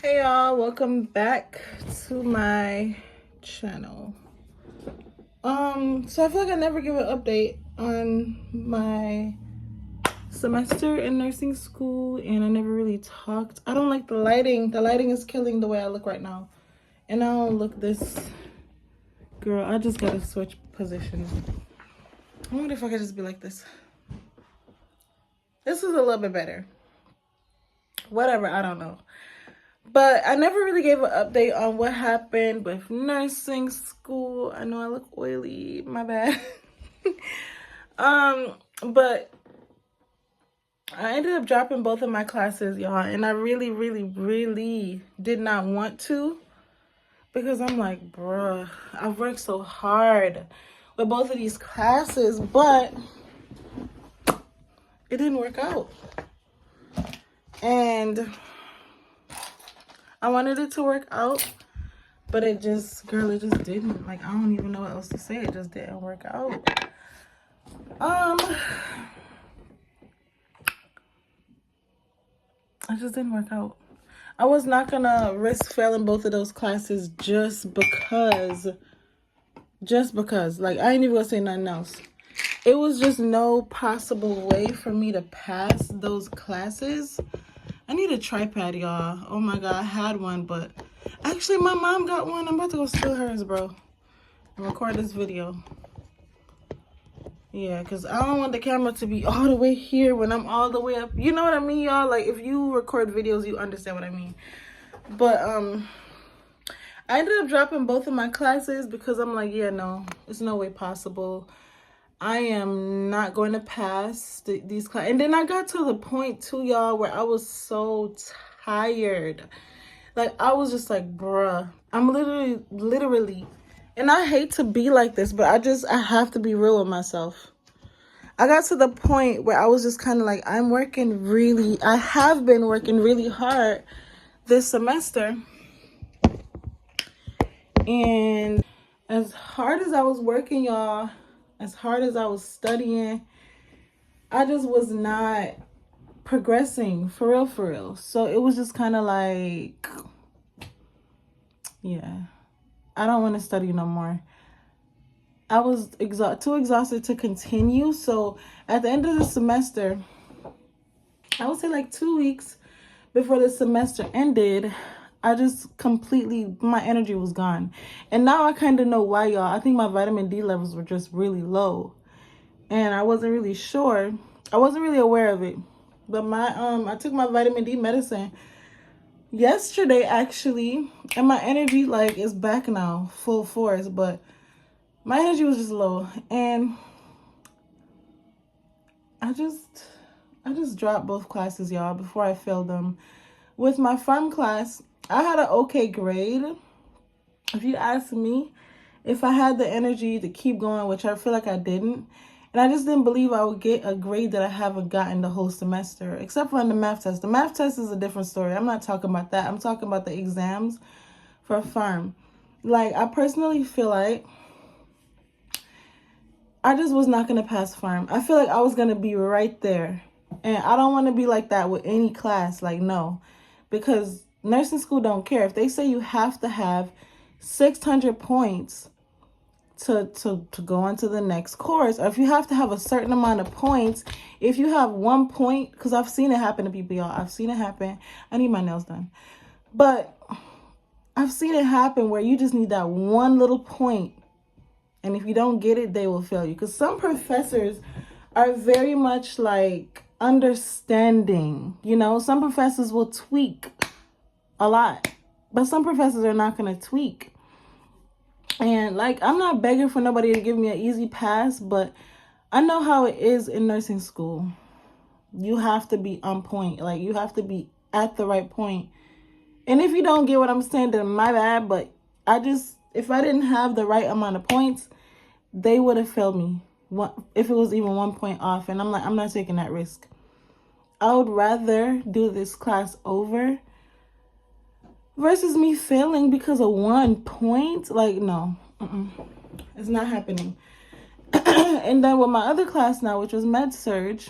Hey y'all, welcome back to my channel. So I feel like I never give an update on my semester in nursing school, and I never really talked. I don't like the lighting. The lighting is killing the way I look right now. And I don't look this girl. I just gotta switch positions. I wonder if I could just be like this. This is a little bit better. Whatever, I don't know. But I never really gave an update on what happened with nursing school. I know I look oily, my bad. But I ended up dropping both of my classes, y'all, and I really did not want to, because I'm like, bruh, I've worked so hard with both of these classes, but it didn't work out. And I wanted it to work out, but it just didn't. Like, I don't even know what else to say. It just didn't work out. It just didn't work out. I was not gonna risk failing both of those classes just because. Like, I ain't even gonna say nothing else. It was just no possible way for me to pass those classes. I need a tripod, y'all. Oh my God, I had one, but actually my mom got one. I'm about to go steal hers, bro, and record this video. Yeah, because I don't want the camera to be all the way here when I'm all the way up. You know what I mean, y'all? Like, if you record videos, you understand what I mean. But I ended up dropping both of my classes because I'm like, yeah, no, it's no way possible. I am not going to pass these classes. And then I got to the point too, y'all, where I was so tired. Like, I was just like, bruh, I'm literally, and I hate to be like this, but I have to be real with myself. I got to the point where I was just kind of like, I have been working really hard this semester. And as hard as I was working, y'all, as hard as I was studying, I just was not progressing for real. So it was just kind of like, yeah, I don't want to study no more. I was too exhausted to continue. So at the end of the semester, I would say like 2 weeks before the semester ended, I just completely, my energy was gone. And now I kind of know why, y'all. I think my vitamin D levels were just really low. And I wasn't really sure. I wasn't really aware of it. But I took my vitamin D medicine yesterday, actually. And my energy, like, is back now, full force. But my energy was just low. And I just dropped both classes, y'all, before I failed them. With my pharm class, I had an okay grade. If you ask me if I had the energy to keep going, which I feel like I didn't, and I just didn't believe I would get a grade that I haven't gotten the whole semester, except for on the math test. The math test is a different story. I'm not talking about that. I'm talking about the exams for pharm. Like, I personally feel like I just was not going to pass pharm. I feel like I was going to be right there. And I don't want to be like that with any class. Like, no. Because nursing school don't care. If they say you have to have 600 points to go on to the next course, or if you have to have a certain amount of points, if you have 1 point, because I've seen it happen to people, y'all. I've seen it happen. I need my nails done. But I've seen it happen where you just need that one little point. And if you don't get it, they will fail you. Because some professors are very much like understanding. You know, some professors will tweak a lot. But some professors are not going to tweak. And, like, I'm not begging for nobody to give me an easy pass, but I know how it is in nursing school. You have to be on point. Like, you have to be at the right point. And if you don't get what I'm saying, then my bad. But if I didn't have the right amount of points, they would have failed me if it was even 1 point off. And I'm like, I'm not taking that risk. I would rather do this class over versus me failing because of 1 point. Like, no, it's not happening. And then with my other class now, which was med surge,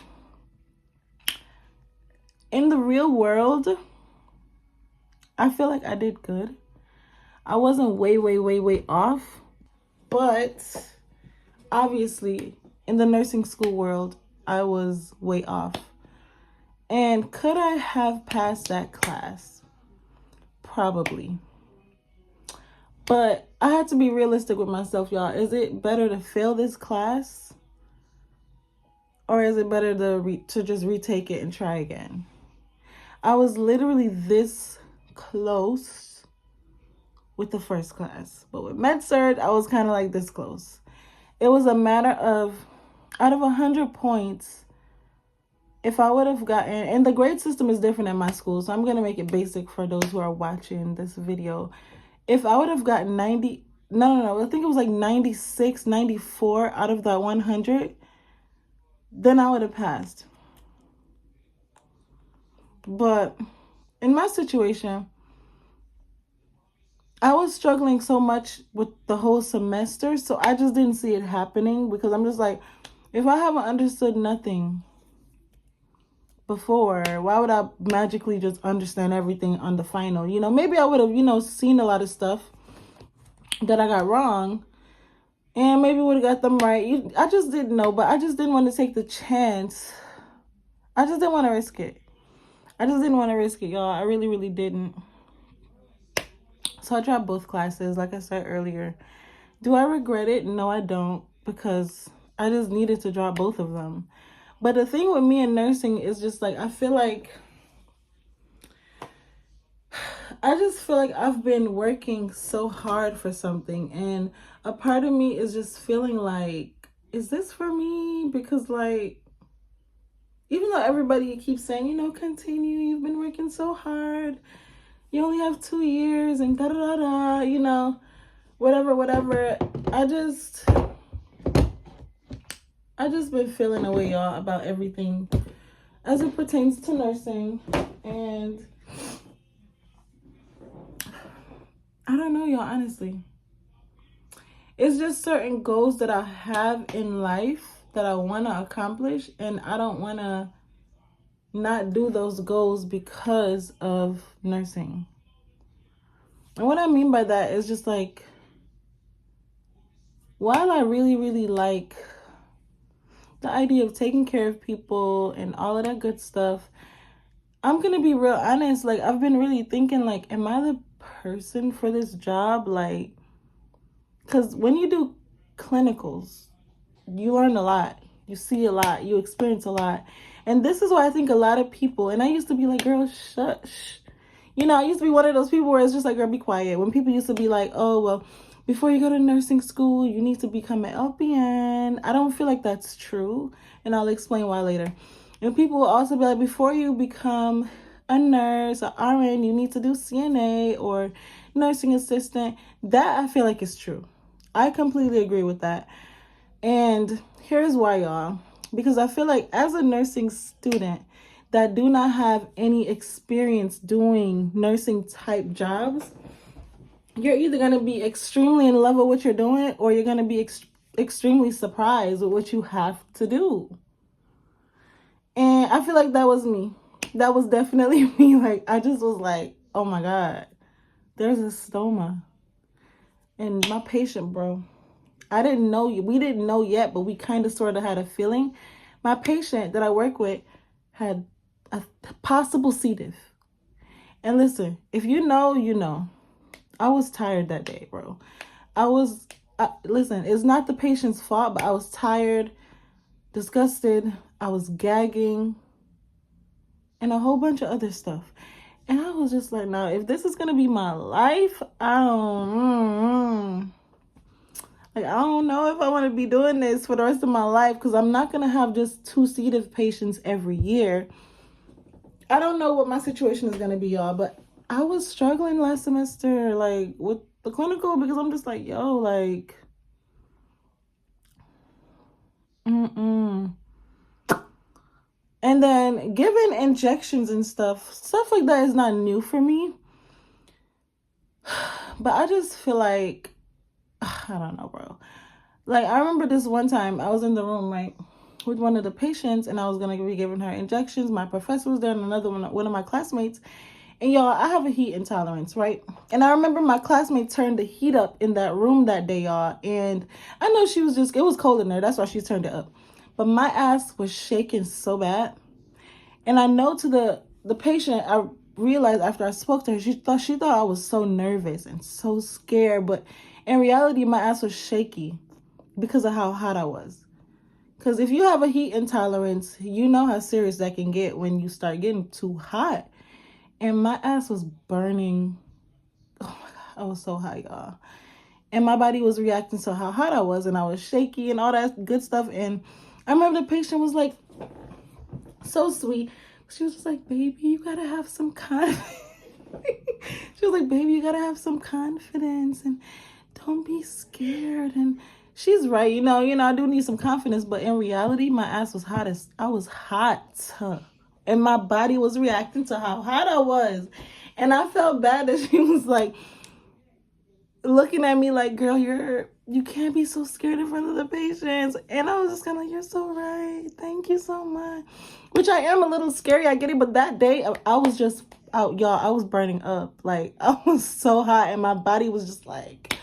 in the real world, I feel like I did good. I wasn't way off, but obviously in the nursing school world, I was way off. And could I have passed that class? Probably. But I had to be realistic with myself, y'all. Is it better to fail this class? Or is it better to just retake it and try again? I was literally this close with the first class. But with MedSurg, I was kind of like this close. It was a matter of, out of 100 points, if I would have gotten, and the grade system is different at my school, so I'm going to make it basic for those who are watching this video. If I would have gotten 90, no, I think it was like 96, 94 out of that 100, then I would have passed. But in my situation, I was struggling so much with the whole semester, so I just didn't see it happening, because I'm just like, if I haven't understood nothing before, why would I magically just understand everything on the final? You know, maybe I would have, seen a lot of stuff that I got wrong, and maybe would have got them right. I just didn't know, but I just didn't want to take the chance. I just didn't want to risk it. Y'all. I really didn't. So I dropped both classes, like I said earlier. Do I regret it? No, I don't, because I just needed to drop both of them. But the thing with me in nursing is just like, I just feel like I've been working so hard for something, and a part of me is just feeling like, is this for me? Because like, even though everybody keeps saying, continue, you've been working so hard, you only have 2 years and whatever. I just been feeling away, y'all, about everything as it pertains to nursing. And I don't know, y'all, honestly. It's just certain goals that I have in life that I want to accomplish, and I don't want to not do those goals because of nursing. And what I mean by that is just like, while I really like the idea of taking care of people and all of that good stuff, I'm gonna be real honest, like, I've been really thinking, like, am I the person for this job? Like, because when you do clinicals, you learn a lot, you see a lot, you experience a lot. And this is why I think a lot of people, and I used to be like, girl, shush. I used to be one of those people where it's just like, girl, be quiet. When people used to be like, oh, well, before you go to nursing school, you need to become an LPN. I don't feel like that's true, and I'll explain why later. And people will also be like, before you become a nurse, an RN, you need to do CNA or nursing assistant. That I feel like is true. I completely agree with that. And here's why, y'all. Because I feel like as a nursing student that do not have any experience doing nursing type jobs, you're either going to be extremely in love with what you're doing, or you're going to be extremely surprised with what you have to do. And I feel like that was me. That was definitely me. Like, I just was like, oh my God, there's a stoma. And my patient, bro, I didn't know, we didn't know yet, but we kind of sort of had a feeling. My patient that I work with had a possible C. diff. And listen, if you know, you know. I was tired that day, bro. Listen, it's not the patient's fault, but I was tired, disgusted, I was gagging, and a whole bunch of other stuff. And I was just like, no, if this is gonna be my life, I don't know if I want to be doing this for the rest of my life, because I'm not gonna have just 2 C. diff patients every year. I don't know what my situation is gonna be, y'all, but I was struggling last semester, like, with the clinical, because I'm just like, yo, like, And then giving injections and stuff like that is not new for me. But I just feel like, I don't know, bro. Like, I remember this one time I was in the room, right, with one of the patients, and I was going to be giving her injections. My professor was there, and another one of my classmates. And y'all, I have a heat intolerance, right? And I remember my classmate turned the heat up in that room that day, y'all. And I know she was just, it was cold in there. That's why she turned it up. But my ass was shaking so bad. And I know to the patient, I realized after I spoke to her, she thought I was so nervous and so scared. But in reality, my ass was shaky because of how hot I was. Because if you have a heat intolerance, you know how serious that can get when you start getting too hot. And my ass was burning. Oh my God, I was so hot, y'all. And my body was reacting to how hot I was, and I was shaky and all that good stuff. And I remember the patient was like, so sweet. She was just like, baby, you gotta have some confidence. She was like, baby, you gotta have some confidence and don't be scared. And she's right, you know, I do need some confidence, but in reality, my ass was hot as I was hot. And my body was reacting to how hot I was. And I felt bad that she was like looking at me like, girl, you can't be so scared in front of the patients. And I was just kind of like, you're so right. Thank you so much. Which I am a little scary, I get it. But that day, I was just out, y'all. I was burning up. Like, I was so hot and my body was just like,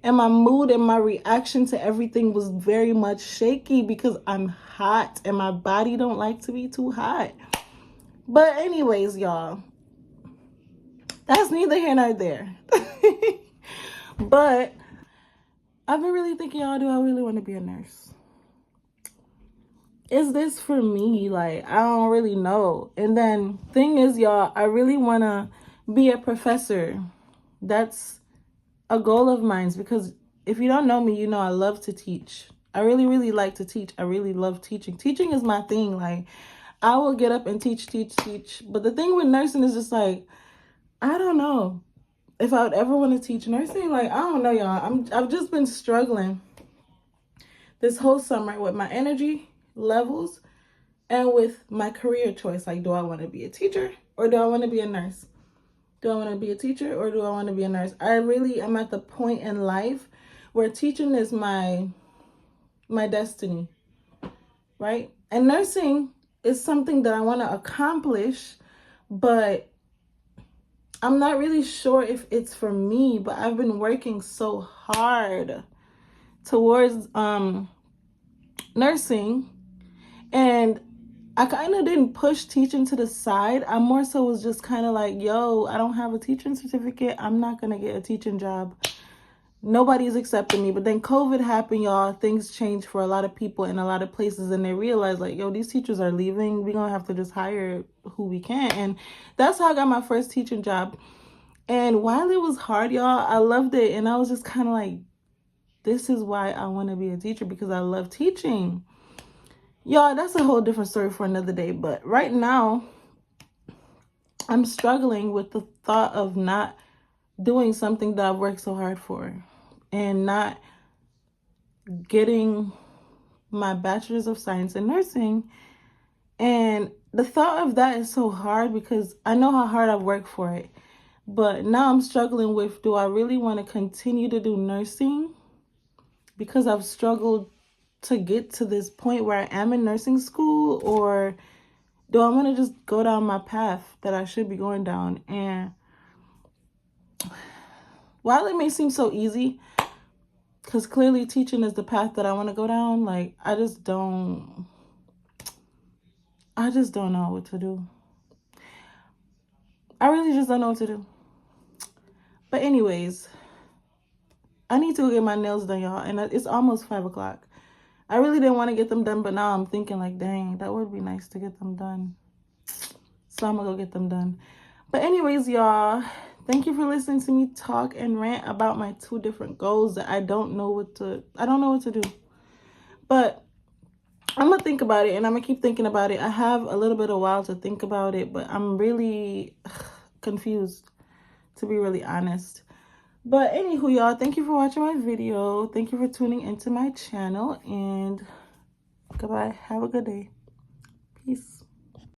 and my mood and my reaction to everything was very much shaky because I'm hot and my body don't like to be too hot. But anyways, y'all, that's neither here nor there. But I've been really thinking, y'all, do I really want to be a nurse? Is this for me? Like, I don't really know. And then thing is, y'all, I really want to be a professor. That's a goal of mine, because if you don't know me, you know I love to teach. I really, really like to teach. I really love teaching. Teaching is my thing. Like, I will get up and teach. But the thing with nursing is just like, I don't know if I would ever want to teach nursing. Like, I don't know, y'all. I've just been struggling this whole summer with my energy levels and with my career choice. Like, do I want to be a teacher or do I want to be a nurse? Do I want to be a teacher or do I want to be a nurse? I really am at the point in life where teaching is my destiny, right? And nursing is something that I want to accomplish, but I'm not really sure if it's for me. But I've been working so hard towards nursing, and I kind of didn't push teaching to the side. I more so was just kind of like, yo, I don't have a teaching certificate. I'm not going to get a teaching job. Nobody's accepting me. But then COVID happened, y'all. Things changed for a lot of people in a lot of places. And they realized, like, yo, these teachers are leaving. We're going to have to just hire who we can. And that's how I got my first teaching job. And while it was hard, y'all, I loved it. And I was just kind of like, this is why I want to be a teacher, because I love teaching. Y'all, that's a whole different story for another day. But right now, I'm struggling with the thought of not doing something that I've worked so hard for and not getting my bachelor's of science in nursing. And the thought of that is so hard because I know how hard I've worked for it. But now I'm struggling with, do I really want to continue to do nursing? Because I've struggled to get to this point where I am in nursing school, or do I want to just go down my path that I should be going down? And while it may seem so easy, because clearly teaching is the path that I want to go down, like, I just don't know what to do. I really just don't know what to do. But anyways, I need to go get my nails done, y'all, and it's almost 5 o'clock. I really didn't want to get them done, but now I'm thinking like, dang, that would be nice to get them done. So I'm gonna go get them done. But anyways, y'all, thank you for listening to me talk and rant about my 2 different goals that I don't know what to do. But I'm gonna think about it, and I'm gonna keep thinking about it. I have a little bit of while to think about it, but I'm really confused, to be really honest. But anywho, y'all, thank you for watching my video. Thank you for tuning into my channel, and goodbye. Have a good day. Peace.